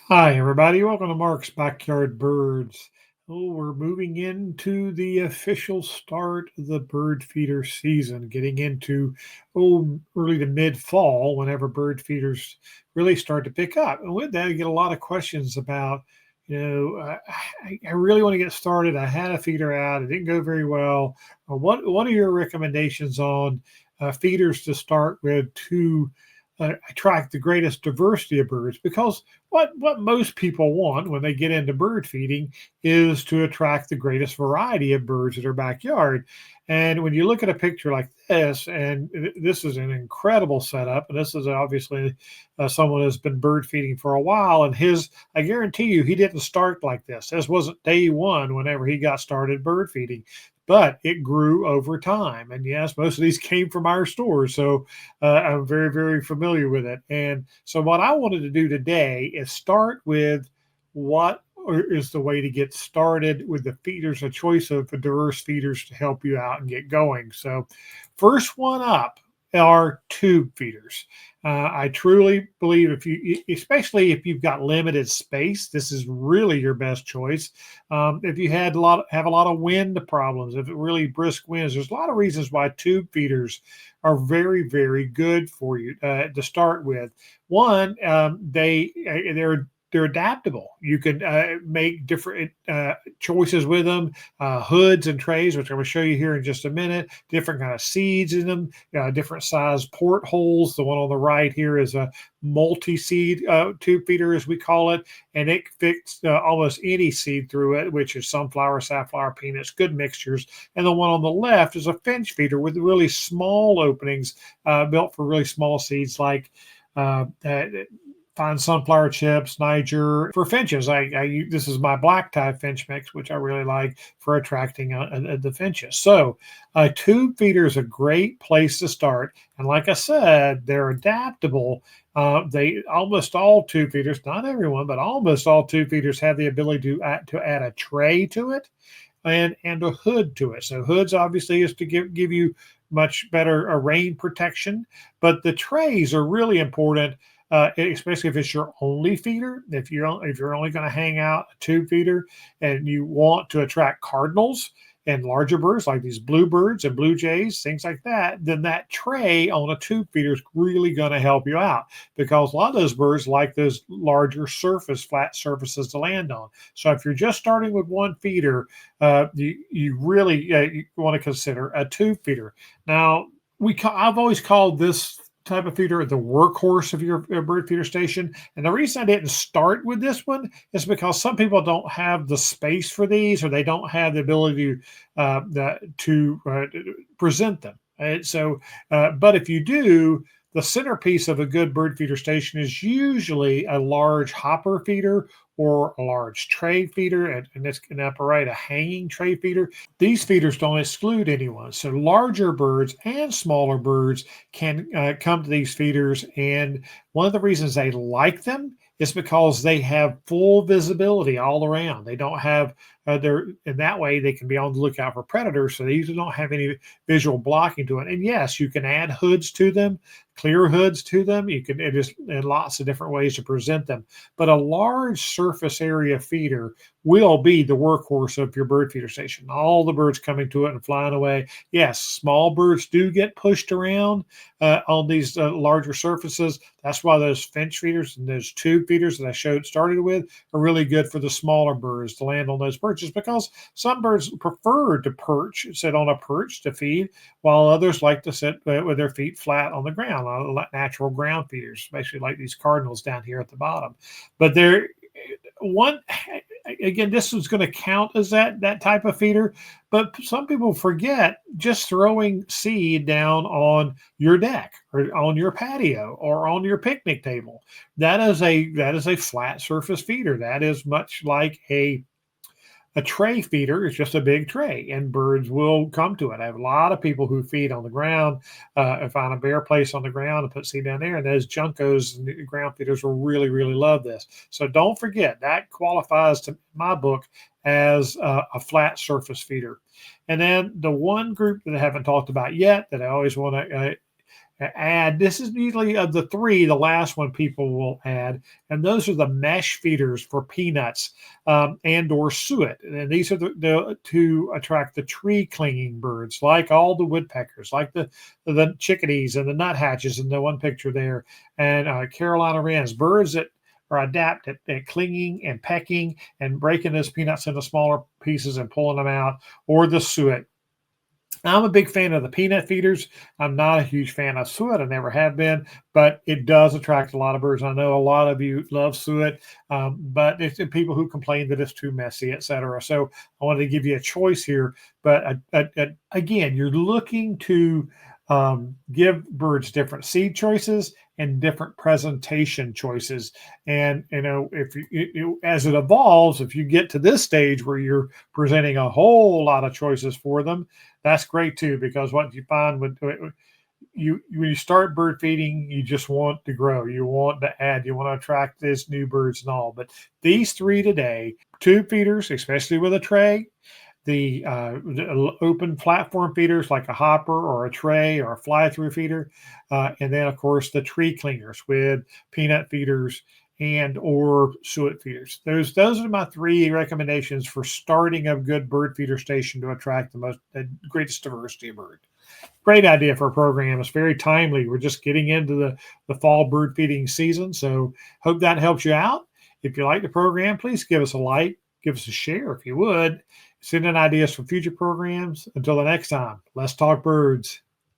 Hi, everybody. Welcome to Mark's Backyard Birds. Oh, we're moving into the official start of the bird feeder season, getting into early to mid fall whenever bird feeders really start to pick up. And with that, I get a lot of questions about, I really want to get started. I had a feeder out, it didn't go very well. What are your recommendations on feeders to start with to attract the greatest diversity of birds? Because what most people want when they get into bird feeding is to attract the greatest variety of birds in their backyard. And when you look at a picture like this, and this is an incredible setup, and this is obviously someone who's been bird feeding for a while, and I guarantee you, he didn't start like this. This wasn't day one whenever he got started bird feeding, but it grew over time. And yes, most of these came from our stores. So I'm very, very familiar with it. And so, what I wanted to do today is start with what is the way to get started with the feeders, a choice of diverse feeders to help you out and get going. So, first one up are tube feeders. I truly believe especially if you've got limited space, this is really your best choice. If you have a lot of wind problems, if it really brisk winds, there's a lot of reasons why tube feeders are very, very good for you to start with. One, they're adaptable. You can make different choices with them, hoods and trays, which I'm going to show you here in just a minute. Different kind of seeds in them, different size portholes. The one on the right here is a multi-seed tube feeder, as we call it, and it fits almost any seed through it, which is sunflower, safflower, peanuts, good mixtures. And the one on the left is a finch feeder with really small openings built for really small seeds like fine sunflower chips, Niger. For finches, this is my black tie finch mix, which I really like for attracting the finches. So a tube feeder is a great place to start. And like I said, they're adaptable. They almost all tube feeders, not everyone, but almost all tube feeders have the ability to add a tray to it and a hood to it. So hoods obviously is to give you much better rain protection, but the trays are really important. Especially if it's your only feeder, if you're only going to hang out a tube feeder and you want to attract cardinals and larger birds like these bluebirds and blue jays, things like that, then that tray on a tube feeder is really going to help you out because a lot of those birds like those larger flat surfaces to land on. So if you're just starting with one feeder, you really you want to consider a tube feeder. Now, I've always called this type of feeder the workhorse of your bird feeder station. And the reason I didn't start with this one is because some people don't have the space for these, or they don't have the ability to present them. Right? So, but if you do, the centerpiece of a good bird feeder station is usually a large hopper feeder or a large tray feeder, and this can operate a hanging tray feeder. These feeders don't exclude anyone. So larger birds and smaller birds can come to these feeders. And one of the reasons they like them is because they have full visibility all around. They don't have in that way they can be on the lookout for predators. So they usually don't have any visual blocking to it. And yes, you can add hoods to them, clear hoods to them. You can just in lots of different ways to present them. But a large surface area feeder will be the workhorse of your bird feeder station. All the birds coming to it and flying away. Yes, small birds do get pushed around on these larger surfaces. That's why those finch feeders and those tube feeders that I started with are really good for the smaller birds to land on those perches, because some birds prefer to sit on a perch to feed, while others like to sit with their feet flat on the ground, natural ground feeders, especially like these cardinals down here at the bottom. But they're one again, this is going to count as that type of feeder, but some people forget just throwing seed down on your deck or on your patio or on your picnic table. That is a flat surface feeder. That is much like a tray feeder. Is just a big tray, and birds will come to it. I have a lot of people who feed on the ground, find a bare place on the ground and put seed down there, and those juncos and ground feeders will really, really love this. So don't forget that qualifies to my book as a flat surface feeder. And then the one group that I haven't talked about yet that I always want to add. This is usually of the three, the last one people will add, and those are the mesh feeders for peanuts and or suet. And these are the to attract the tree clinging birds, like all the woodpeckers, like the chickadees and the nuthatches in the one picture there, and Carolina wrens, birds that are adept at clinging and pecking and breaking those peanuts into smaller pieces and pulling them out, or the suet. I'm a big fan of the peanut feeders. I'm not a huge fan of suet. I never have been, but it does attract a lot of birds. I know a lot of you love suet, but it's people who complain that it's too messy, etc. So I wanted to give you a choice here. But again, you're looking to give birds different seed choices and different presentation choices. And if as it evolves, if you get to this stage where you're presenting a whole lot of choices for them, that's great too, because what you find when you start bird feeding, you just want to grow, you want to add, you want to attract these new birds and all. But these three today, tube feeders, especially with a tray, the open platform feeders like a hopper or a tray or a fly-through feeder, and then of course the tree clingers with peanut feeders and or suet feeders. Those are my three recommendations for starting a good bird feeder station to attract the greatest diversity of birds. Great idea for a program. It's very timely. We're just getting into the fall bird feeding season, so hope that helps you out. If you like the program, please give us a like, give us a share if you would. Send in ideas for future programs. Until the next time, let's talk birds.